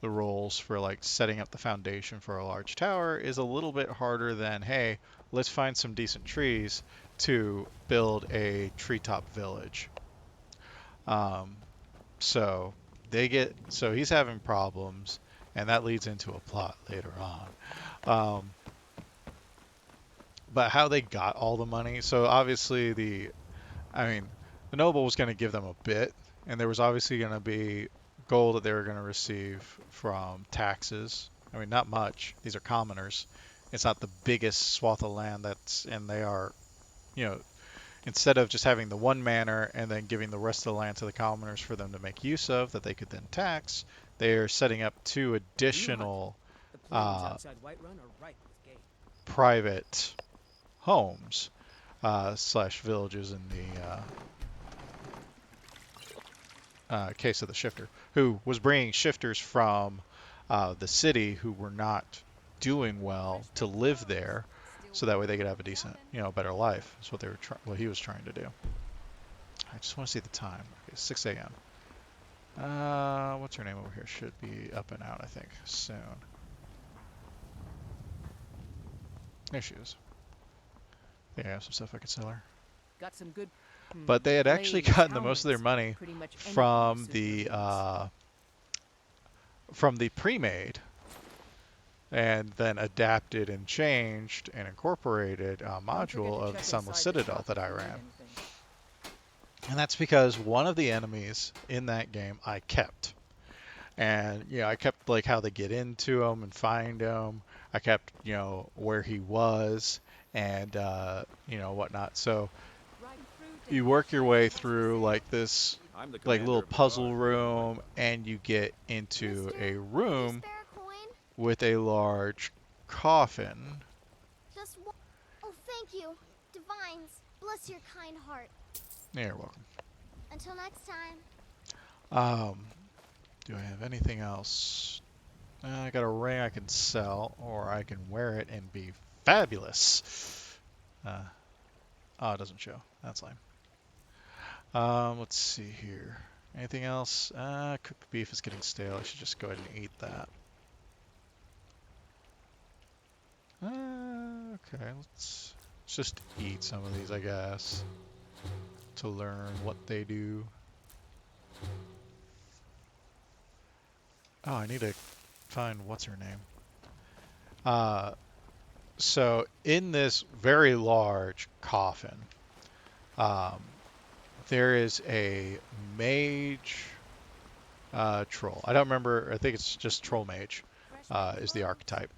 The roles for like setting up the foundation for a large tower is a little bit harder than, hey, let's find some decent trees to build a treetop village. So he's having problems, and that leads into a plot later on. But how they got all the money, so obviously the noble was going to give them a bit, and there was obviously going to be gold that they were going to receive from taxes I mean, not much. These are commoners. It's not the biggest swath of land and they are, you know, instead of just having the one manor and then giving the rest of the land to the commoners for them to make use of that they could then tax, they are setting up two Do you hunt? additional The plains outside Whiterun are ripe with game. private homes slash villages in the case of the shifter, who was bringing shifters from the city who were not doing well to live there, so that way they could have a decent, better life. That's what what he was trying to do. I just want to see the time. Okay, 6 a.m. What's her name over here? Should be up and out, I think, soon. There she is. I think I have some stuff I could sell her. Got some good. But they had actually blades, gotten the most of their helmets, money pretty much anything from to suit their needs. from the pre-made, and then adapted and changed and incorporated a Don't forget module to of the check Sunless inside the Citadel shop that if I you need ran. anything. And that's because one of the enemies in that game I kept. And, I kept, like, how they get into him and find him. I kept, where he was and, whatnot. So you work your way through, like, this, I'm the like, commander little of the puzzle guard. room, and you get into Mister, a can you room spare a coin? with a large coffin. Just one. Oh, thank you. Divines, bless your kind heart. You're welcome. Until next time. Do I have anything else? I got a ring I can sell, or I can wear it and be fabulous. Oh, it doesn't show. That's lame. Let's see here. Anything else? Cooked beef is getting stale. I should just go ahead and eat that. Okay, let's just eat some of these, I guess, to learn what they do. Oh, I need to find what's her name. So in this very large coffin, there is a mage troll. I don't remember. I think it's just troll mage is the archetype,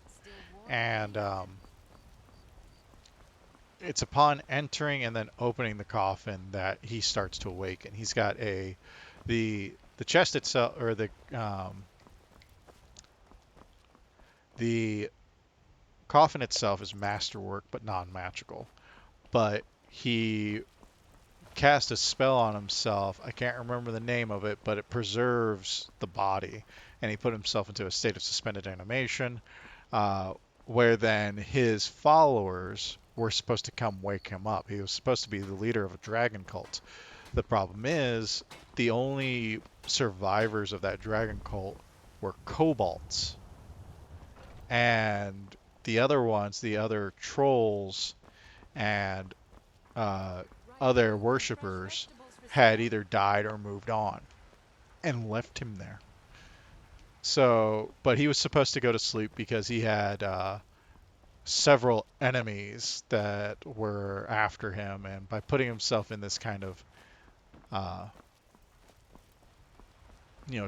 and it's upon entering and then opening the coffin that he starts to awaken. He's got the chest itself, or the coffin itself is masterwork but non-magical. But he cast a spell on himself. I can't remember the name of it, but it preserves the body. And he put himself into a state of suspended animation, where then his followers were supposed to come wake him up. He was supposed to be the leader of a dragon cult. The problem is, the only survivors of that dragon cult were kobolds. And the other ones, the other trolls and other worshippers, had either died or moved on and left him there. So, but he was supposed to go to sleep because he had several enemies that were after him, and by putting himself in this kind of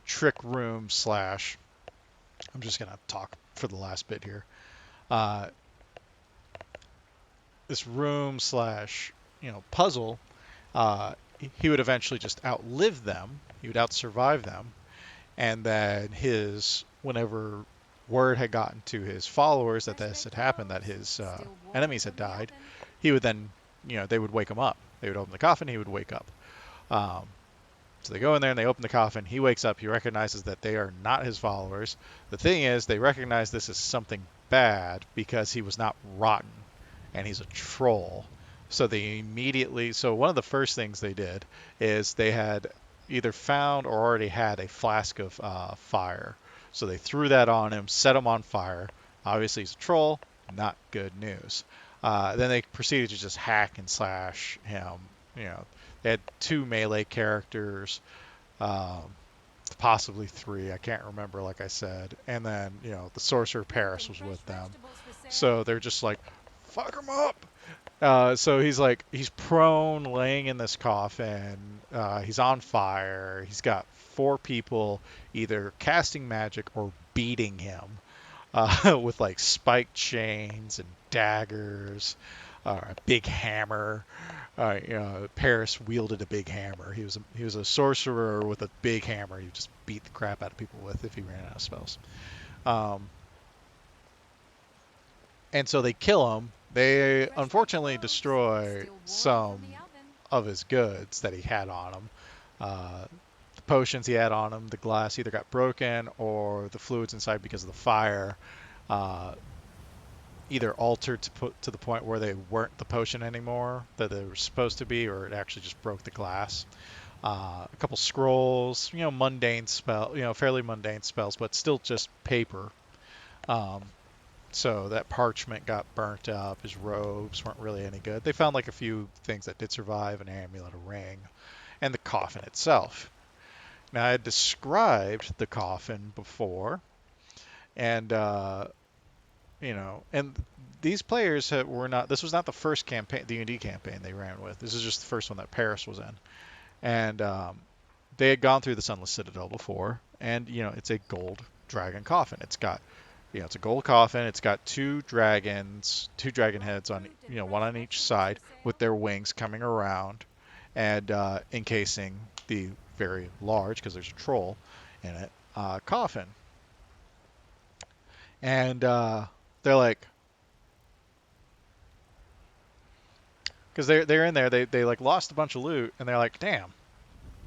trick room slash, I'm just gonna talk for the last bit here. This room slash puzzle, he would eventually just outlive them. He would outsurvive them, and then whenever word had gotten to his followers that this had happened, that his enemies had died, he would then, they would wake him up. They would open the coffin, he would wake up. So they go in there and they open the coffin. He wakes up. He recognizes that they are not his followers. The thing is, they recognize this as something bad because he was not rotten, and he's a troll. So so one of the first things they did is they had either found or already had a flask of fire. So they threw that on him, set him on fire. Obviously, he's a troll. Not good news. Then they proceeded to just hack and slash him. They had 2 melee characters, possibly 3. I can't remember, like I said. And then, the Sorcerer Paris was with them. So they're just like, fuck him up! So he's prone, laying in this coffin. He's on fire. He's got 4 people either casting magic or beating him. with like spiked chains and daggers, a big hammer. Paris wielded a big hammer. He was a sorcerer with a big hammer. He would just beat the crap out of people with if he ran out of spells. Um, and so they kill him. They unfortunately destroy some of his goods that he had on him. The potions he had on him, the glass either got broken or the fluids inside because of the fire uh, either altered to the point where they weren't the potion anymore that they were supposed to be, or it actually just broke the glass. A couple scrolls, mundane spell, fairly mundane spells, but still just paper. Um, so that parchment got burnt up. His robes weren't really any good. They found like a few things that did survive, an amulet, a ring, and the coffin itself. Now I had described the coffin before, and and these players were not. This was not the first campaign, D&D campaign they ran with. This is just the first one that Paris was in, and they had gone through the Sunless Citadel before, and it's a gold dragon coffin. It's got, it's a gold coffin. It's got two dragons, two dragon heads on, one on each side with their wings coming around, and encasing the very large, because there's a troll in it, coffin. And they're like, because they're in there, they like lost a bunch of loot, and they're like, damn,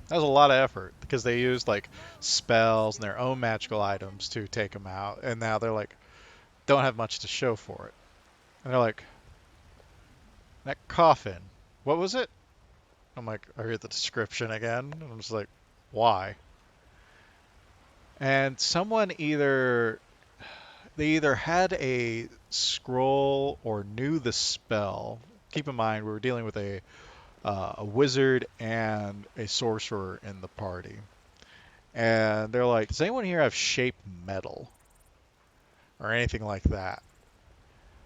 that was a lot of effort, because they used like spells and their own magical items to take them out, and now they're like, don't have much to show for it. And they're like, that coffin, what was it? I'm like, I heard the description again. And I'm just like, why? And they either had a scroll or knew the spell. Keep in mind, we were dealing with a wizard and a sorcerer in the party. And they're like, does anyone here have shape metal? Or anything like that?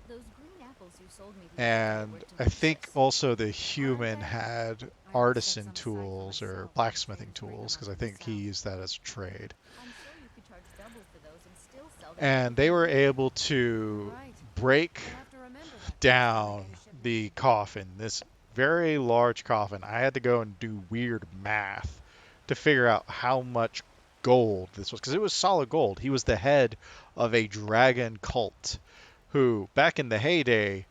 Those green apples you sold me the other day And were I think delicious. also the human Aren't they? had I would set artisan some aside for tools or myself. blacksmithing They was right tools, because I around the think he south. used that as a trade. I'm sure you could charge double for those and still sell them for And they were 15. able You're to right. break We'll have to remember that next time we down get a shipment the in. coffin, this very large coffin. I had to go and do weird math to figure out how much gold this was, because it was solid gold. He was the head of a dragon cult who, back in the heyday,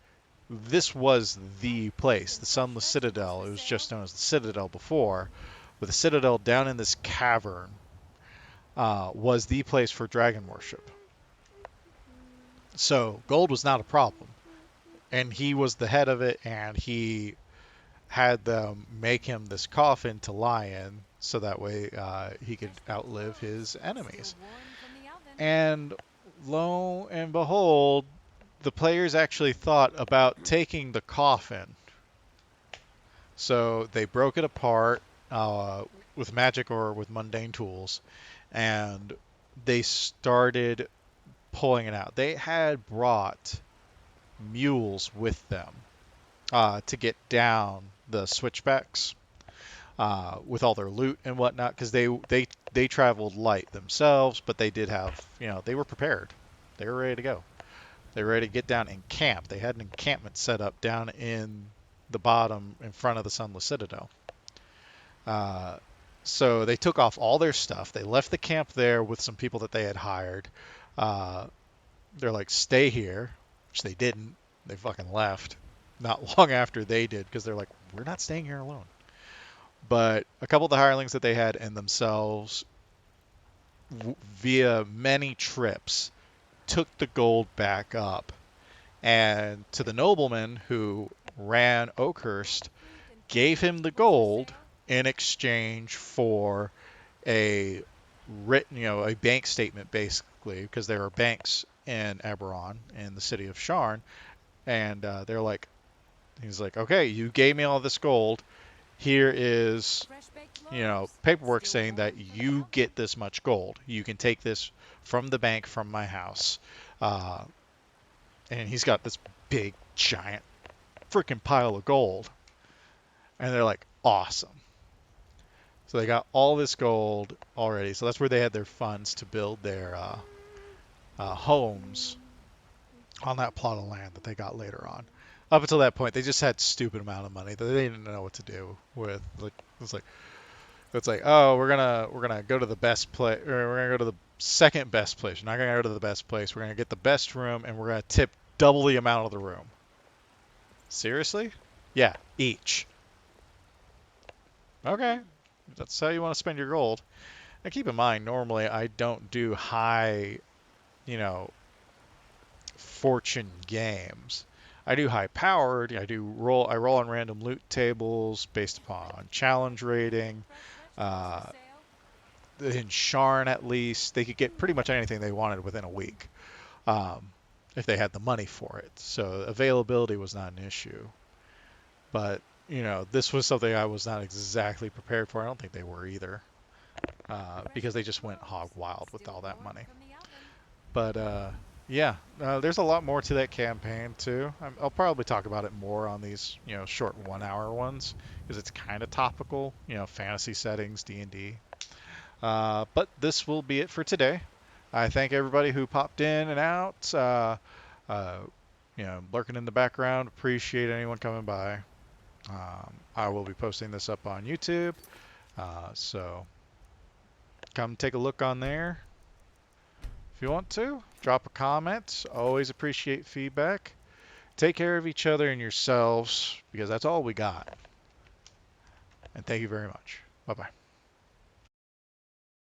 this was the place, the Sunless Citadel. It was just known as the Citadel before, but the Citadel down in this cavern was the place for dragon worship. So gold was not a problem, and he was the head of it, and he had them make him this coffin to lie in, so that way he could outlive his enemies. Still warm from the oven. And lo and behold, the players actually thought about taking the coffin. So they broke it apart with magic or with mundane tools, and they started pulling it out. They had brought mules with them to get down the switchbacks with all their loot and whatnot, because they traveled light themselves, but they did have, they were prepared. They were ready to go. They were ready to get down and camp. They had an encampment set up down in the bottom in front of the Sunless Citadel. So they took off all their stuff. They left the camp there with some people that they had hired. Uh, they're like, stay here, which they didn't. They fucking left not long after they did, because they're like, we're not staying here alone. But a couple of the hirelings that they had and themselves, via many trips, took the gold back up. And to the nobleman who ran Oakhurst, gave him the gold in exchange for a written, a bank statement, basically, because there are banks in Eberron, in the city of Sharn, and he's like, okay, you gave me all this gold. Here is, Fresh baked loaves. paperwork Still saying that warm from the you oven. get this much gold. You can take this from the bank from my house. Uh, and he's got this big, giant, freaking pile of gold. And they're like, awesome. So they got all this gold already. So that's where they had their funds to build homes on that plot of land that they got later on. Up until that point, they just had stupid amount of money that they didn't know what to do with. Like it's like, oh, we're gonna go to the best place, or we're gonna go to the second best place. We're not gonna go to the best place. We're gonna get the best room, and we're gonna tip double the amount of the room. Seriously? Yeah, each. Okay, that's how you want to spend your gold. Now keep in mind, normally I don't do high, you know, fortune games. I do high powered. I roll on random loot tables based upon challenge rating. Uh, in Sharn, at least, they could get pretty much anything they wanted within a week, um, if they had the money for it. So availability was not an issue. But this was something I was not exactly prepared for. I don't think they were either, because they just went hog wild with all that money. But yeah, there's a lot more to that campaign too. I'll probably talk about it more on these short 1 hour ones because it's kind of topical. Fantasy settings, D&D. But this will be it for today. I thank everybody who popped in and out. Lurking in the background. Appreciate anyone coming by. I will be posting this up on YouTube, so come take a look on there if you want to. Drop a comment. Always appreciate feedback. Take care of each other and yourselves, because that's all we got. And thank you very much. Bye-bye.